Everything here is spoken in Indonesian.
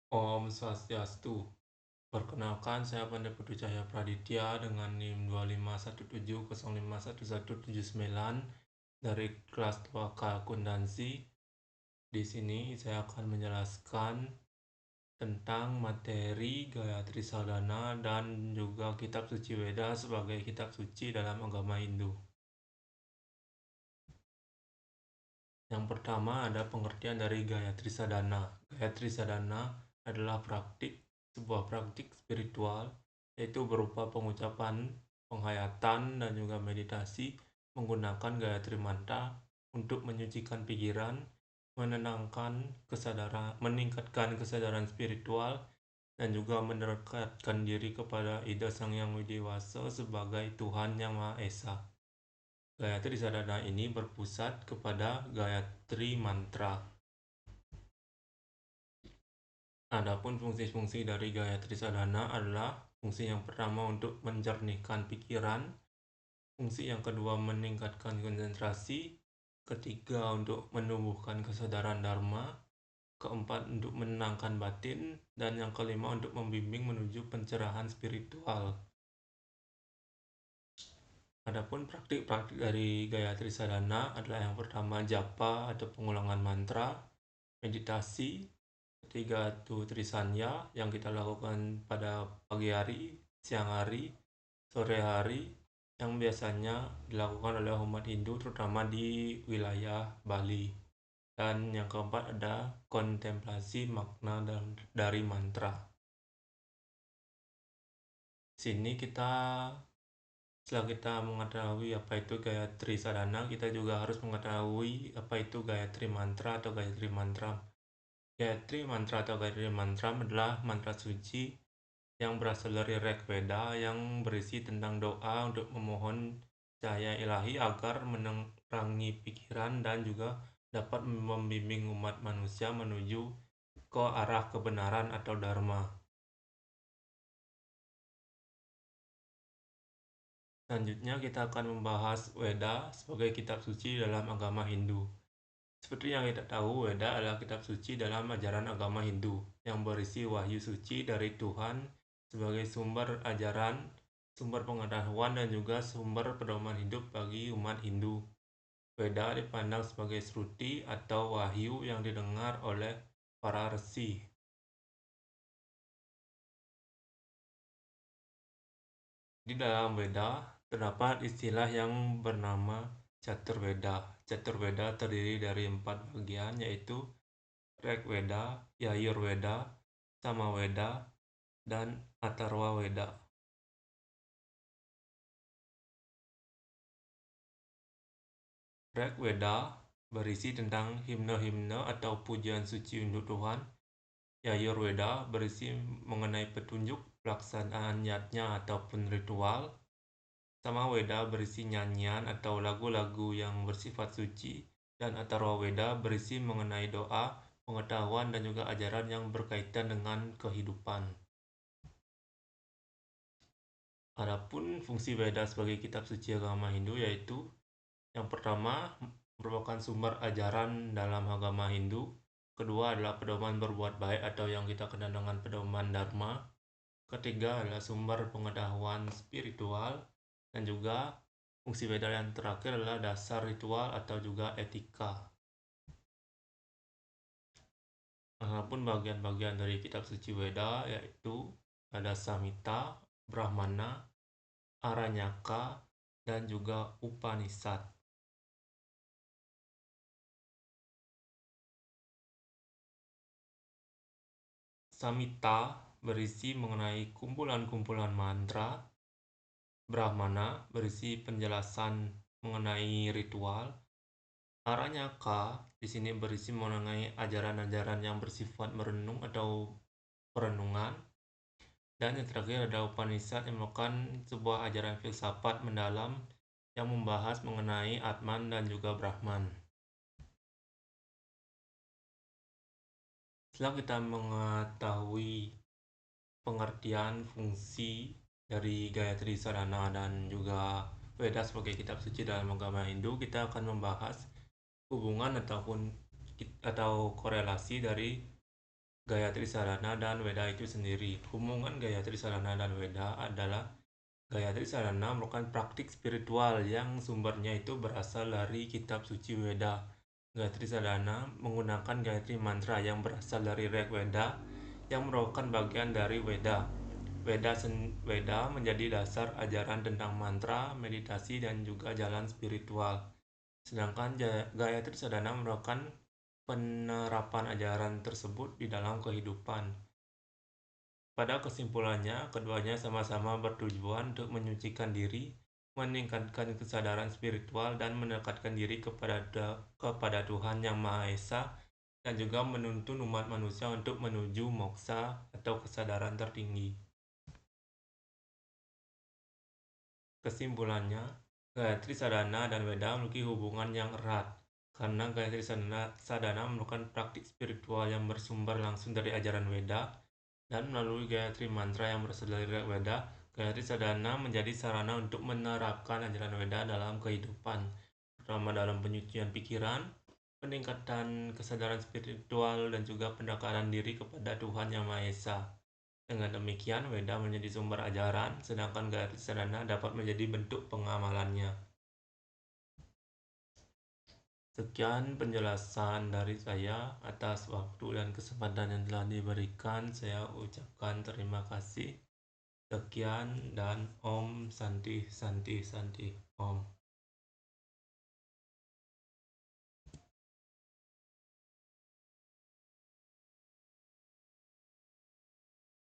Om Swastiastu. Perkenalkan, saya Pandai Putu Cahya Praditya dengan NIM 2517051179 dari kelas 2K Akuntansi. Di sini saya akan menjelaskan tentang materi Gayatri Sadhana dan juga kitab suci Weda sebagai kitab suci dalam agama Hindu. Yang pertama ada pengertian dari Gayatri Sadhana. Gayatri Sadhana adalah sebuah praktik spiritual, yaitu berupa pengucapan, penghayatan, dan juga meditasi menggunakan Gayatri Mantra untuk menyucikan pikiran, meningkatkan kesadaran spiritual, dan juga mendekatkan diri kepada Ida Sang Yang Widiwasa sebagai Tuhan Yang Maha Esa. Gayatri Sadhana ini berpusat kepada Gayatri Mantra. Adapun fungsi-fungsi dari Gayatri Sadhana adalah fungsi yang pertama untuk menjernihkan pikiran, fungsi yang kedua meningkatkan konsentrasi, ketiga untuk menumbuhkan kesadaran dharma, keempat untuk menenangkan batin, dan yang kelima untuk membimbing menuju pencerahan spiritual. Adapun praktik-praktik dari Gayatri Sadhana adalah yang pertama japa atau pengulangan mantra, meditasi, ketiga itu Trisanya yang kita lakukan pada pagi hari, siang hari, sore hari, yang biasanya dilakukan oleh umat Hindu terutama di wilayah Bali. Dan yang keempat ada kontemplasi makna dari mantra. Sini setelah kita mengetahui apa itu Gayatri Sadhana, kita juga harus mengetahui apa itu Gayatri Mantra atau Gayatri Mantra. Gayatri Mantra atau Gayatri Mantra adalah mantra suci yang berasal dari Rig Veda yang berisi tentang doa untuk memohon cahaya ilahi agar menerangi pikiran dan juga dapat membimbing umat manusia menuju ke arah kebenaran atau dharma. Selanjutnya kita akan membahas Weda sebagai kitab suci dalam agama Hindu. Seperti yang kita tahu, Weda adalah kitab suci dalam ajaran agama Hindu yang berisi wahyu suci dari Tuhan sebagai sumber ajaran, sumber pengetahuan, dan juga sumber pedoman hidup bagi umat Hindu. Weda dipandang sebagai sruti atau wahyu yang didengar oleh para resi. Di dalam Weda terdapat istilah yang bernama Caturveda. Caturveda terdiri dari 4 bagian, yaitu Rigveda, Yajurveda, Samaveda, dan Atharva Veda. Rigveda berisi tentang himne-himne atau pujian suci untuk Tuhan. Yajurveda berisi mengenai petunjuk pelaksanaan yatnya ataupun ritual. Samaveda berisi nyanyian atau lagu-lagu yang bersifat suci, dan Atharva Veda berisi mengenai doa, pengetahuan, dan juga ajaran yang berkaitan dengan kehidupan. Adapun fungsi Veda sebagai kitab suci agama Hindu yaitu yang pertama merupakan sumber ajaran dalam agama Hindu, kedua adalah pedoman berbuat baik atau yang kita kenal dengan pedoman Dharma, ketiga adalah sumber pengetahuan spiritual, dan juga fungsi Veda yang terakhir adalah dasar ritual atau juga etika. Adapun bagian-bagian dari kitab suci Veda yaitu ada Samhita, Brahmana, Aranyaka, dan juga Upanishad. Samhita berisi mengenai kumpulan-kumpulan mantra, Brahmana berisi penjelasan mengenai ritual, Aranyaka di sini berisi mengenai ajaran-ajaran yang bersifat merenung atau perenungan, dan yang terakhir ada Upanishad yang merupakan sebuah ajaran filsafat mendalam yang membahas mengenai Atman dan juga Brahman. Setelah kita mengetahui pengertian fungsi dari Gayatri Sadhana dan juga Veda sebagai kitab suci dalam agama Hindu, kita akan membahas hubungan atau korelasi dari Gayatri Sadhana dan Weda itu sendiri. Hubungan Gayatri Sadhana dan Weda adalah Gayatri Sadhana merupakan praktik spiritual yang sumbernya itu berasal dari kitab suci Weda. Gayatri Sadhana menggunakan Gayatri mantra yang berasal dari Rig Veda yang merupakan bagian dari Weda. Weda menjadi dasar ajaran tentang mantra, meditasi, dan juga jalan spiritual. Sedangkan Gayatri Sadhana merupakan penerapan ajaran tersebut di dalam kehidupan. Pada kesimpulannya, keduanya sama-sama bertujuan untuk menyucikan diri, meningkatkan kesadaran spiritual, dan mendekatkan diri kepada Tuhan Yang Maha Esa, dan juga menuntun umat manusia untuk menuju moksa atau kesadaran tertinggi. Kesimpulannya, Gayatri Sadhana dan Weda memiliki hubungan yang erat, karena Gayatri Sadhana merupakan praktik spiritual yang bersumber langsung dari ajaran Weda, dan melalui Gayatri Mantra yang berasal dari Weda, Gayatri Sadhana menjadi sarana untuk menerapkan ajaran Weda dalam kehidupan, terutama dalam penyucian pikiran, peningkatan kesadaran spiritual, dan juga pendekatan diri kepada Tuhan Yang Maha Esa. Dengan demikian, Weda menjadi sumber ajaran, sedangkan Gayatri Sadhana dapat menjadi bentuk pengamalannya. Sekian penjelasan dari saya. Atas waktu dan kesempatan yang telah diberikan, saya ucapkan terima kasih. Sekian dan Om Santi Santi Santi Om.